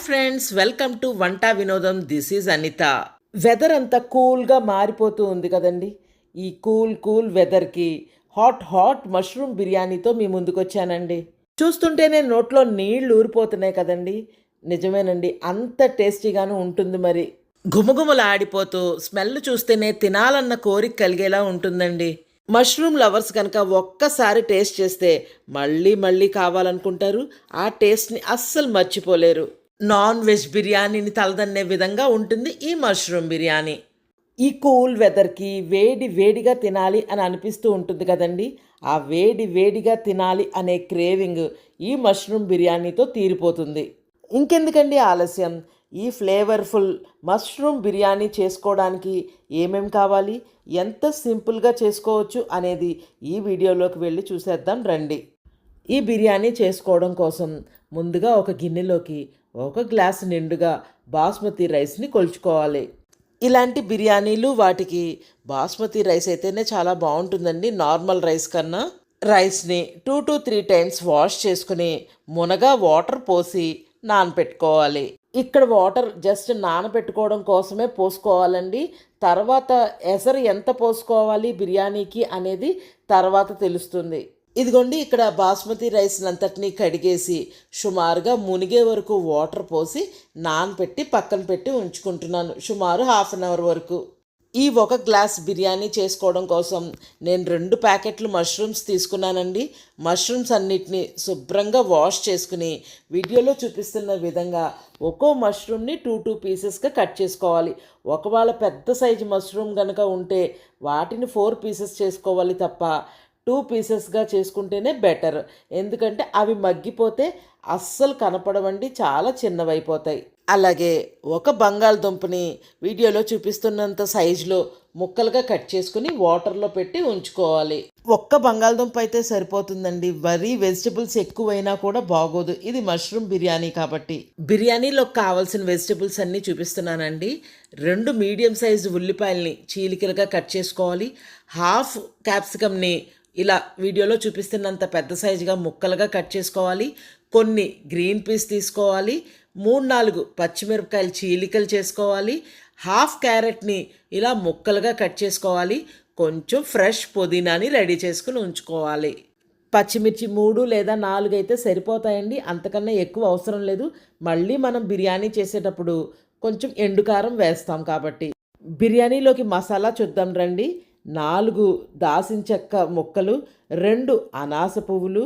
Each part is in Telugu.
ఫ్రెండ్స్, వెల్కమ్ టు వంట వినోదం. This is Anitha. వెదర్ అంతా కూల్గా మారిపోతూ ఉంది కదండి. ఈ కూల్ వెదర్కి హాట్ మష్రూమ్ బిర్యానీతో మీ ముందుకు వచ్చానండి. చూస్తుంటేనే నోట్లో నీళ్లు ఊరిపోతున్నాయి కదండి. నిజమేనండి, అంత టేస్టీగాను ఉంటుంది. మరి ఘుమఘుమలాడిపోతూ స్మెల్ చూస్తేనే తినాలన్న కోరిక కలిగేలా ఉంటుందండి. మష్రూమ్ లవర్స్ కనుక ఒక్కసారి టేస్ట్ చేస్తే మళ్ళీ మళ్ళీ కావాలనుకుంటారు. ఆ టేస్ట్ని అస్సలు మర్చిపోలేరు. నాన్ వెజ్ బిర్యానీని తలదన్నే విధంగా ఉంటుంది ఈ మష్రూమ్ బిర్యానీ. ఈ కూల్ వెదర్కి వేడిగా తినాలి అని అనిపిస్తూ ఉంటుంది కదండి. ఆ వేడిగా తినాలి అనే క్రేవింగ్ ఈ మష్రూమ్ బిర్యానీతో తీరిపోతుంది. ఇంకెందుకండి ఆలస్యం, ఈ ఫ్లేవర్ఫుల్ మష్రూమ్ బిర్యానీ చేసుకోవడానికి ఏమేం కావాలి, ఎంత సింపుల్గా చేసుకోవచ్చు అనేది ఈ వీడియోలోకి వెళ్ళి చూసేద్దాం రండి. ఈ బిర్యానీ చేసుకోవడం కోసం ముందుగా ఒక గిన్నెలోకి ఒక గ్లాసు నిండుగా బాస్మతి రైస్ని కొలుచుకోవాలి. ఇలాంటి బిర్యానీలు వాటికి బాస్మతి రైస్ అయితేనే చాలా బాగుంటుందండి నార్మల్ రైస్ కన్నా. రైస్ని 2 to 3 టైమ్స్ వాష్ చేసుకుని మునగా వాటర్ పోసి నానపెట్టుకోవాలి. ఇక్కడ వాటర్ జస్ట్ నానబెట్టుకోవడం కోసమే పోసుకోవాలండి. తర్వాత ఎసరు ఎంత పోసుకోవాలి బిర్యానీకి అనేది తర్వాత తెలుస్తుంది. ఇదిగోండి, ఇక్కడ బాస్మతి రైస్ అంతటినీ కడిగేసి సుమారుగా మునిగే వరకు వాటర్ పోసి నానపెట్టి పక్కన పెట్టి ఉంచుకుంటున్నాను, సుమారు హాఫ్ అన్ అవర్ వరకు. ఈ ఒక గ్లాస్ బిర్యానీ చేసుకోవడం కోసం నేను 2 ప్యాకెట్లు మష్రూమ్స్ తీసుకున్నానండి. మష్రూమ్స్ అన్నిటినీ శుభ్రంగా వాష్ చేసుకుని వీడియోలో చూపిస్తున్న విధంగా ఒక్కో మష్రూమ్ని 2 పీసెస్గా కట్ చేసుకోవాలి. ఒకవేళ పెద్ద సైజు మష్రూమ్ కనుక ఉంటే వాటిని 4 పీసెస్ చేసుకోవాలి తప్ప 2 పీసెస్గా చేసుకుంటేనే బెటర్. ఎందుకంటే అవి మగ్గిపోతే అస్సలు కనపడవండి, చాలా చిన్నవైపోతాయి. అలాగే ఒక బంగాళదుంపని వీడియోలో చూపిస్తున్నంత సైజులో ముక్కలుగా కట్ చేసుకుని వాటర్లో పెట్టి ఉంచుకోవాలి. ఒక్క బంగాళదుంప అయితే సరిపోతుందండి, వరి వెజిటబుల్స్ ఎక్కువైనా కూడా బాగోదు. ఇది మష్రూమ్ బిర్యానీ కాబట్టి. బిర్యానీలో కావాల్సిన వెజిటబుల్స్ అన్నీ చూపిస్తున్నానండి. 2 మీడియం సైజు ఉల్లిపాయల్ని చీలికలుగా కట్ చేసుకోవాలి. హాఫ్ క్యాప్సికమ్ని ఇలా వీడియోలో చూపిస్తున్నంత పెద్ద సైజుగా ముక్కలుగా కట్ చేసుకోవాలి. కొన్ని గ్రీన్ పీస్ తీసుకోవాలి. 3-4 పచ్చిమిరపకాయలు చీలికలు చేసుకోవాలి. హాఫ్ క్యారెట్ని ఇలా ముక్కలుగా కట్ చేసుకోవాలి. కొంచెం ఫ్రెష్ పుదీనాని రెడీ చేసుకుని ఉంచుకోవాలి. పచ్చిమిర్చి 3 లేదా 4 అయితే సరిపోతాయండి, అంతకన్నా ఎక్కువ అవసరం లేదు. మళ్ళీ మనం బిర్యానీ చేసేటప్పుడు కొంచెం ఎండుకారం వేస్తాం కాబట్టి. బిర్యానీలోకి మసాలా చూద్దాం రండి. 4 దాల్చిన చెక్క ముక్కలు, 2 అనాస పువ్వులు,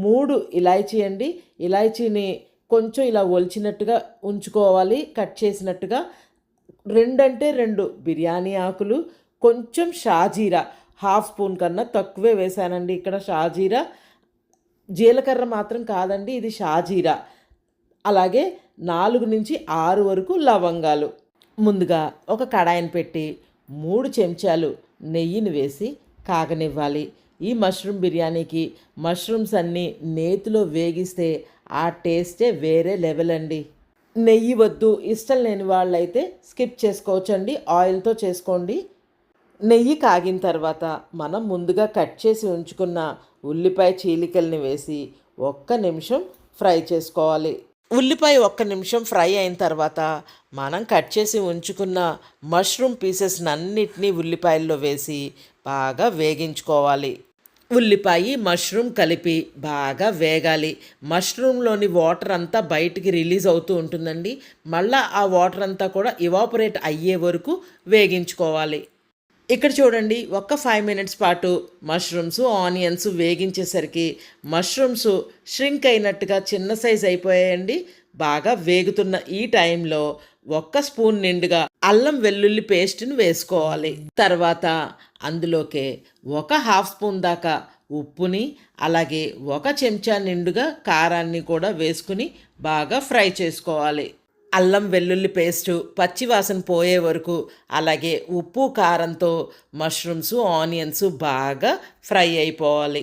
3 ఇలాచీ అండి. ఇలాచీని కొంచెం ఇలా ఒలిచినట్టుగా ఉంచుకోవాలి, కట్ చేసినట్టుగా. 2 అంటే 2 బిర్యానీ ఆకులు, కొంచెం షాజీరా, హాఫ్ స్పూన్ కన్నా తక్కువే వేసానండి ఇక్కడ షాజీరా. జీలకర్ర మాత్రం కాదండి, ఇది షాజీరా. అలాగే 4 నుంచి 6 వరకు లవంగాలు. ముందుగా ఒక కడాయిని పెట్టి 3 చెంచాలు నెయ్యిని వేసి కాగనివ్వాలి. ఈ మష్రూమ్ బిర్యానీకి మష్రూమ్స్ అన్నీ నేతిలో వేగిస్తే ఆ టేస్టే వేరే లెవెల్ అండి. నెయ్యి వద్దు, ఇష్టం లేని వాళ్ళైతే స్కిప్ చేసుకోవచ్చండి, ఆయిల్తో చేసుకోండి. నెయ్యి కాగిన తర్వాత మనం ముందుగా కట్ చేసి ఉంచుకున్న ఉల్లిపాయ చీలికల్ని వేసి 1 నిమిషం ఫ్రై చేసుకోవాలి. ఉల్లిపాయ 1 నిమిషం ఫ్రై అయిన తర్వాత మనం కట్ చేసి ఉంచుకున్న మష్రూమ్ పీసెస్ అన్నిటినీ ఉల్లిపాయల్లో వేసి బాగా వేగించుకోవాలి. ఉల్లిపాయ మష్రూమ్ కలిపి బాగా వేగాలి. మష్రూమ్లోని వాటర్ అంతా బయటికి రిలీజ్ అవుతూ ఉంటుందండి. మళ్ళీ ఆ వాటర్ అంతా కూడా ఇవాపరేట్ అయ్యే వరకు వేగించుకోవాలి. ఇక్కడ చూడండి, 5 మినిట్స్ పాటు మష్రూమ్స్ ఆనియన్స్ వేగించేసరికి మష్రూమ్స్ ష్రింక్ అయినట్టుగా చిన్న సైజ్ అయిపోయాయండి. బాగా వేగుతున్న ఈ టైంలో 1 స్పూన్ నిండుగా అల్లం వెల్లుల్లి పేస్ట్ని వేసుకోవాలి. తర్వాత అందులోకే 1/2 స్పూన్ దాకా ఉప్పుని, అలాగే 1 చెంచా నిండుగా కారాన్ని కూడా వేసుకుని బాగా ఫ్రై చేసుకోవాలి. అల్లం వెల్లుల్లి పేస్టు పచ్చివాసన పోయే వరకు, అలాగే ఉప్పు కారంతో మష్రూమ్స్ ఆనియన్స్ బాగా ఫ్రై అయిపోవాలి.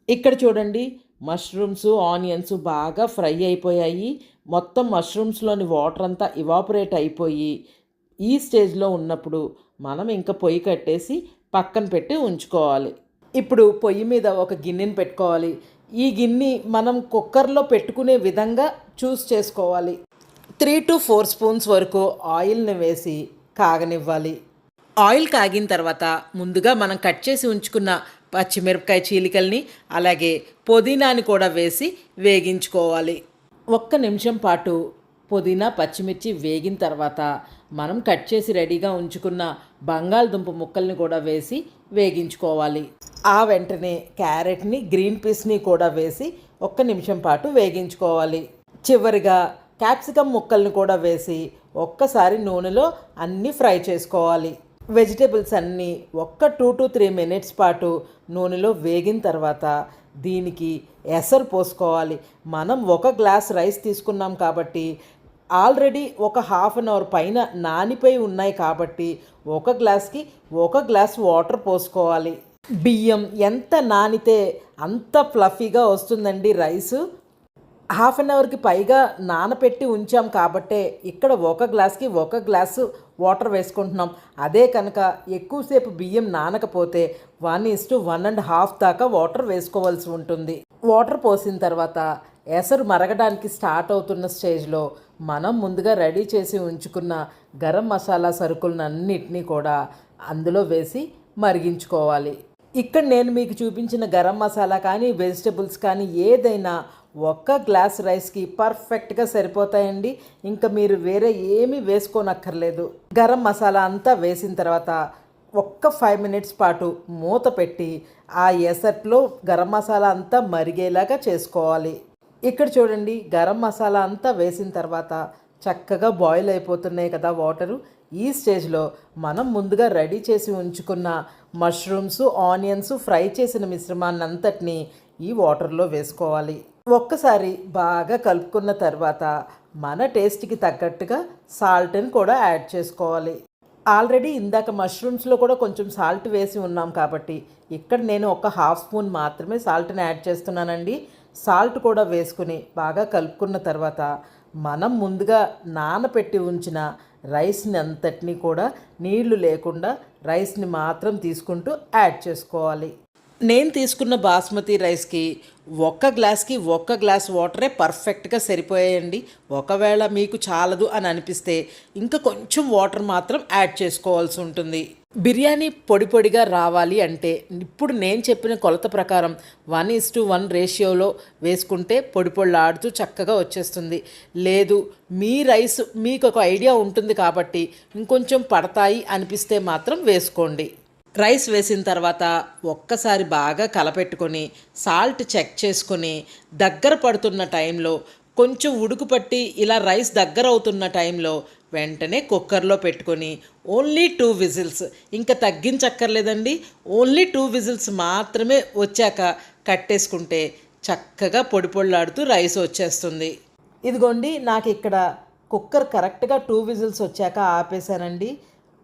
ఇక్కడ చూడండి, మష్రూమ్స్ ఆనియన్స్ బాగా ఫ్రై అయిపోయాయి. మొత్తం మష్రూమ్స్లోని వాటర్ అంతా ఇవాపరేట్ అయిపోయి ఈ స్టేజ్లో ఉన్నప్పుడు మనం ఇంకా పొయ్యి కట్టేసి పక్కన పెట్టి ఉంచుకోవాలి. ఇప్పుడు పొయ్యి మీద ఒక గిన్నెని పెట్టుకోవాలి. ఈ గిన్నె మనం కుక్కర్లో పెట్టుకునే విధంగా చూస్ చేసుకోవాలి. 3 to 4 స్పూన్స్ వరకు ఆయిల్ని వేసి కాగనివ్వాలి. ఆయిల్ కాగిన తర్వాత ముందుగా మనం కట్ చేసి ఉంచుకున్న పచ్చిమిరపకాయ చీలికల్ని అలాగే పుదీనాని కూడా వేసి వేగించుకోవాలి. 1 నిమిషం పాటు పుదీనా పచ్చిమిర్చి వేగిన తర్వాత మనం కట్ చేసి రెడీగా ఉంచుకున్న బంగాళదుంప ముక్కల్ని కూడా వేసి వేగించుకోవాలి. ఆ వెంటనే క్యారెట్ని గ్రీన్ పీస్ని కూడా వేసి 1 నిమిషం పాటు వేగించుకోవాలి. చివరిగా క్యాప్సికమ్ ముక్కల్ని కూడా వేసి ఒక్కసారి నూనెలో అన్నీ ఫ్రై చేసుకోవాలి. వెజిటేబుల్స్ అన్నీ 2 to 3 మినిట్స్ పాటు నూనెలో వేగిన తర్వాత దీనికి ఎసరు పోసుకోవాలి. మనం 1 గ్లాస్ రైస్ తీసుకున్నాం కాబట్టి ఆల్రెడీ ఒక హాఫ్ అన్ అవర్ పైన నానిపోయి ఉన్నాయి కాబట్టి 1 గ్లాస్కి 1 గ్లాస్ వాటర్ పోసుకోవాలి. బియ్యం ఎంత నానితే అంత ఫ్లఫీగా వస్తుందండి రైసు. హాఫ్ అన్ అవర్కి పైగా నానపెట్టి ఉంచాం కాబట్టే ఇక్కడ 1 గ్లాస్కి 1 గ్లాసు వాటర్ వేసుకుంటున్నాం. అదే కనుక ఎక్కువసేపు బియ్యం నానకపోతే 1:1.5 దాకా వాటర్ వేసుకోవాల్సి ఉంటుంది. వాటర్ పోసిన తర్వాత ఎసరు మరగడానికి స్టార్ట్ అవుతున్న స్టేజ్లో మనం ముందుగా రెడీ చేసి ఉంచుకున్న గరం మసాలా సరుకులన్నిటినీ కూడా అందులో వేసి మరిగించుకోవాలి. ఇక్కడ నేను మీకు చూపించిన గరం మసాలా కానీ వెజిటబుల్స్ కానీ ఏదైనా 1 గ్లాస్ రైస్కి పర్ఫెక్ట్గా సరిపోతాయండి. ఇంకా మీరు వేరే ఏమీ వేసుకోనక్కర్లేదు. గరం మసాలా అంతా వేసిన తర్వాత 5 మినిట్స్ పాటు మూత పెట్టి ఆ ఎసట్లో గరం మసాలా అంతా మరిగేలాగా చేసుకోవాలి. ఇక్కడ చూడండి, గరం మసాలా అంతా వేసిన తర్వాత చక్కగా బాయిల్ అయిపోతున్నాయి కదా వాటరు. ఈ స్టేజ్లో మనం ముందుగా రెడీ చేసి ఉంచుకున్న మష్రూమ్స్, ఆనియన్స్ ఫ్రై చేసిన మిశ్రమాన్ని అంతటినీ ఈ వాటర్లో వేసుకోవాలి. ఒక్కసారి బాగా కలుపుకున్న తర్వాత మన టేస్ట్కి తగ్గట్టుగా సాల్ట్ని కూడా యాడ్ చేసుకోవాలి. ఆల్రెడీ ఇందాక మష్రూమ్స్లో కూడా కొంచెం సాల్ట్ వేసి ఉన్నాం కాబట్టి ఇక్కడ నేను 1/2 స్పూన్ మాత్రమే సాల్ట్ని యాడ్ చేస్తున్నానండి. సాల్ట్ కూడా వేసుకుని బాగా కలుపుకున్న తర్వాత మనం ముందుగా నానపెట్టి ఉంచిన రైస్ని అంతటినీ కూడా నీళ్లు లేకుండా రైస్ని మాత్రం తీసుకుంటూ యాడ్ చేసుకోవాలి. నేను తీసుకున్న బాస్మతి రైస్కి 1 గ్లాస్కి 1 గ్లాస్ వాటరే పర్ఫెక్ట్గా సరిపోయాయండి. ఒకవేళ మీకు చాలదు అని అనిపిస్తే ఇంకా కొంచెం వాటర్ మాత్రం యాడ్ చేసుకోవాల్సి ఉంటుంది. బిర్యానీ పొడి పొడిగా రావాలి అంటే ఇప్పుడు నేను చెప్పిన కొలత ప్రకారం 1:1 రేషియోలో వేసుకుంటే పొడి పొడిలాడుతూ చక్కగా వచ్చేస్తుంది. లేదు మీ రైస్ మీకు ఒక ఐడియా ఉంటుంది కాబట్టి ఇంకొంచెం పడతాయి అనిపిస్తే మాత్రం వేసుకోండి. రైస్ వేసిన తర్వాత ఒక్కసారి బాగా కలపెట్టుకొని సాల్ట్ చెక్ చేసుకొని దగ్గర పడుతున్న టైంలో కొంచెం ఉడుకు పట్టి ఇలా రైస్ దగ్గర అవుతున్న టైంలో వెంటనే కుక్కర్లో పెట్టుకొని ఓన్లీ 2 విజిల్స్, ఇంకా తగ్గించక్కర్లేదండి. ఓన్లీ 2 విజిల్స్ మాత్రమే వచ్చాక కట్టేసుకుంటే చక్కగా పొడి పొడిలాడుతూ రైస్ వచ్చేస్తుంది. ఇదిగోండి, నాకు ఇక్కడ కుక్కర్ కరెక్ట్గా 2 విజిల్స్ వచ్చాక ఆపేశానండి.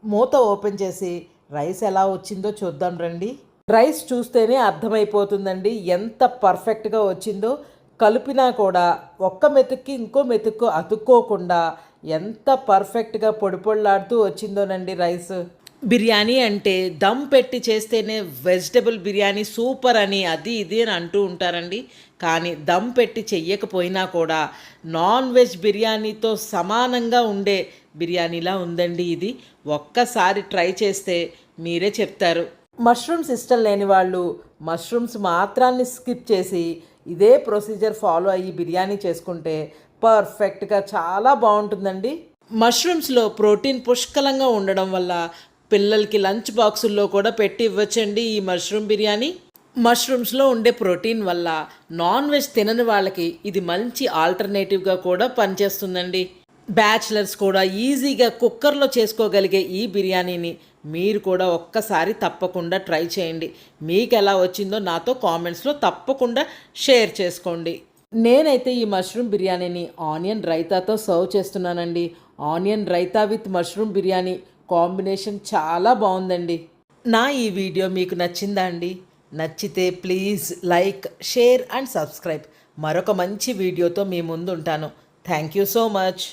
మూత ఓపెన్ చేసి రైస్ ఎలా వచ్చిందో చూద్దాం రండి. రైస్ చూస్తేనే అర్థమైపోతుందండి ఎంత పర్ఫెక్ట్గా వచ్చిందో. కలిపినా కూడా ఒక్క మెతుక్కి ఇంకో మెతుక్కు అతుక్కోకుండా ఎంత పర్ఫెక్ట్గా పొడి పొడిలాడుతూ వచ్చిందోనండి రైస్. బిర్యానీ అంటే దమ్ పెట్టి చేస్తేనే వెజిటబుల్ బిర్యానీ సూపర్ అని అది ఇది అని అంటూ ఉంటారండి. కానీ దమ్ పెట్టి చెయ్యకపోయినా కూడా నాన్ వెజ్ బిర్యానీతో సమానంగా ఉండే బిర్యానీలా ఉందండి ఇది. ఒక్కసారి ట్రై చేస్తే మీరే చెప్తారు. మష్రూమ్స్ ఇష్టం లేని వాళ్ళు మష్రూమ్స్ మాత్రాన్ని స్కిప్ చేసి ఇదే ప్రొసీజర్ ఫాలో అయ్యి బిర్యానీ చేసుకుంటే పర్ఫెక్ట్గా చాలా బాగుంటుందండి. మష్రూమ్స్లో ప్రోటీన్ పుష్కలంగా ఉండడం వల్ల పిల్లలకి లంచ్ బాక్సుల్లో కూడా పెట్టి ఇవ్వచ్చండి ఈ మష్రూమ్ బిర్యానీ. మష్రూమ్స్లో ఉండే ప్రోటీన్ వల్ల నాన్ వెజ్ తినని వాళ్ళకి ఇది మంచి ఆల్టర్నేటివ్గా కూడా పనిచేస్తుందండి. బ్యాచిలర్స్ కూడా ఈజీగా కుక్కర్లో చేసుకోగలిగే ఈ బిర్యానీని మీరు కూడా ఒక్కసారి తప్పకుండా ట్రై చేయండి. మీకు ఎలా వచ్చిందో నాతో కామెంట్స్లో తప్పకుండా షేర్ చేసుకోండి. నేనైతే ఈ మష్రూమ్ బిర్యానీని ఆనియన్ రైతాతో సర్వ్ చేస్తున్నానండి. Onion raita with mushroom biryani combination చాలా బాగుందండి. నా ఈ వీడియో మీకు నచ్చిందా అండి? నచ్చితే please like, share and subscribe. మరొక మంచి వీడియోతో మీ ముందు ఉంటాను. Thank you so much.